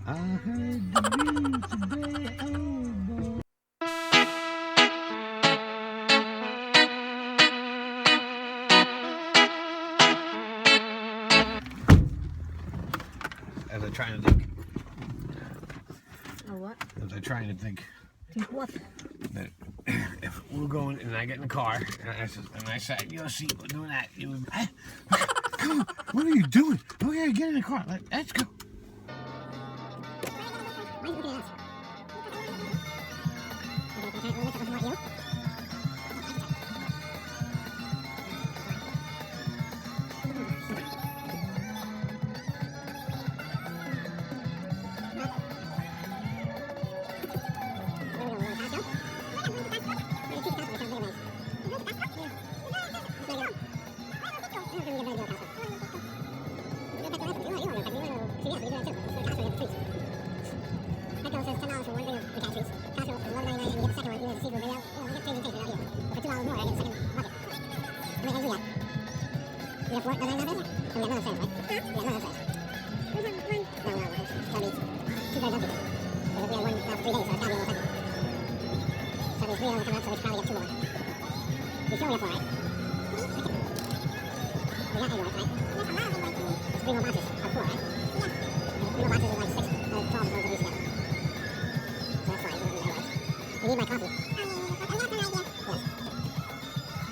I heard the news today, oh boy. As I'm trying to think. What? As I'm trying to think Think what? that if we're going and I get in the car and I said, you know, see, we're doing that. You would, come on, what are you doing? We gotta get in the car. Let's go. We need my coffee.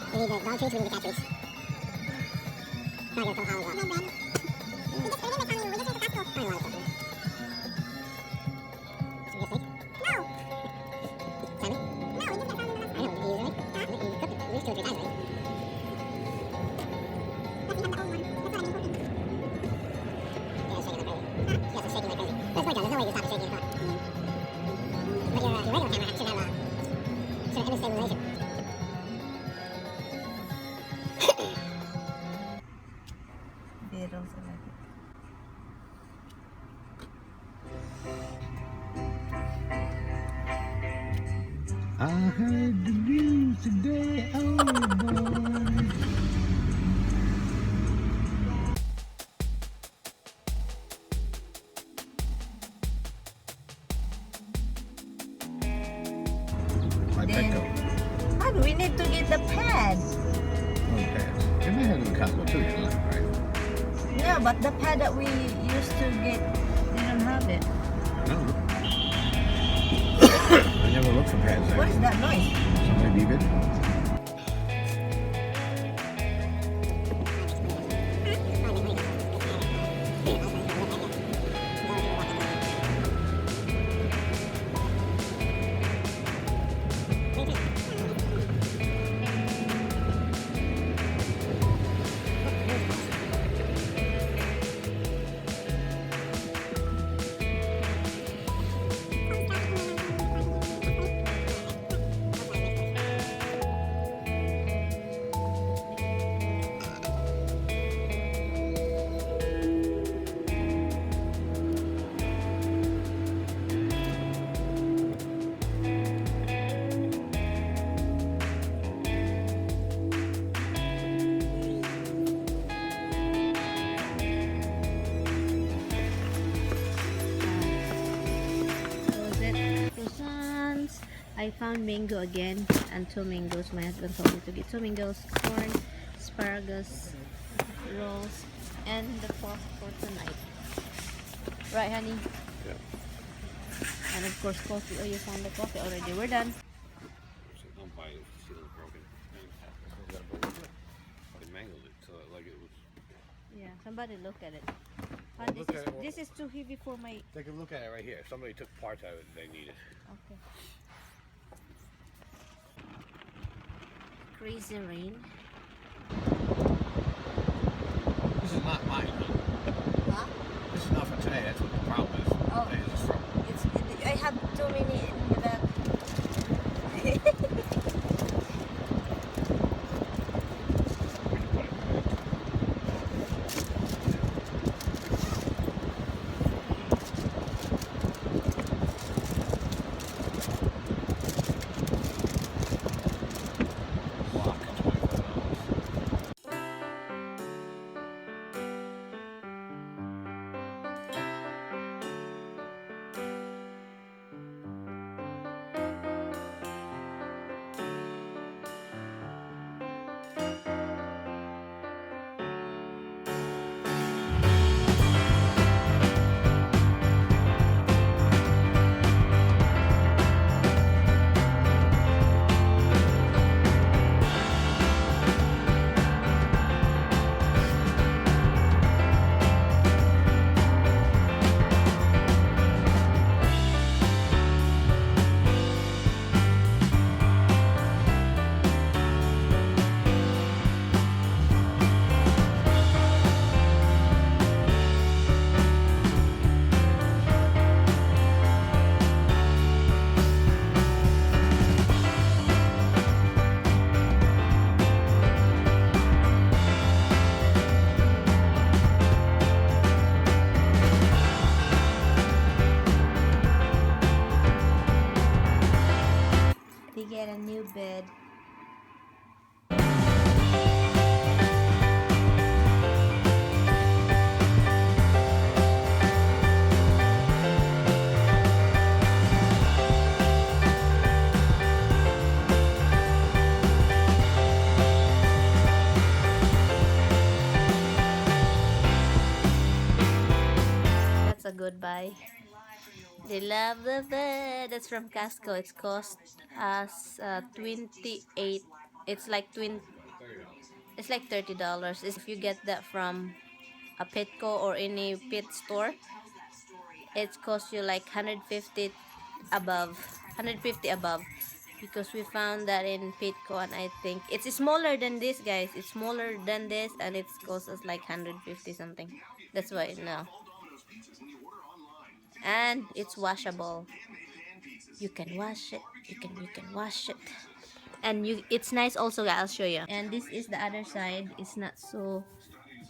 We need the dog treats, we need the cat treats. Probably gonna come home as well. I heard the news today, oh boy. My Petco. How do we need to get the pad? Oh, pads. And they have them in Costco too, you know, right? Yeah, but the pad that we used to get, they don't have it. No. I never looked for pads there. What is that noise? Somebody beeping? I found mango again and 2 mangoes. My husband told me to get 2 mangoes, corn, asparagus, rolls, and the pork for tonight. Right, honey? Yeah. And of course, coffee. Oh, you found the coffee already. We're done. So don't buy it if the seal's broken. They mangled it so like it was. Yeah, somebody look at it. This is too heavy for my... Take a look at it right here. Somebody took parts out of it they needed. Okay. Crazy rain. This is not mine. Huh? This is not for today. That's what the problem is. Oh. Today is from. I have too many in the back. a good buy. They love the bed. That's from Costco. It's cost us 28. It's like It's like $30. If you get that from a Petco or any pet store, it costs you like 150 above. 150 above. Because we found that in Petco, and I think it's smaller than this, guys. It's smaller than this, and it's cost us like 150 something. That's why no. And it's washable. You can wash it. You can wash it. And it's nice also, guys. I'll show you. And this is the other side. It's not so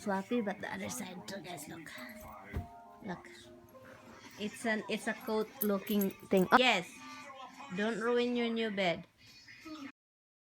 fluffy, but the other side too, guys. Look. It's a coat looking thing. Oh, yes. Don't ruin your new bed.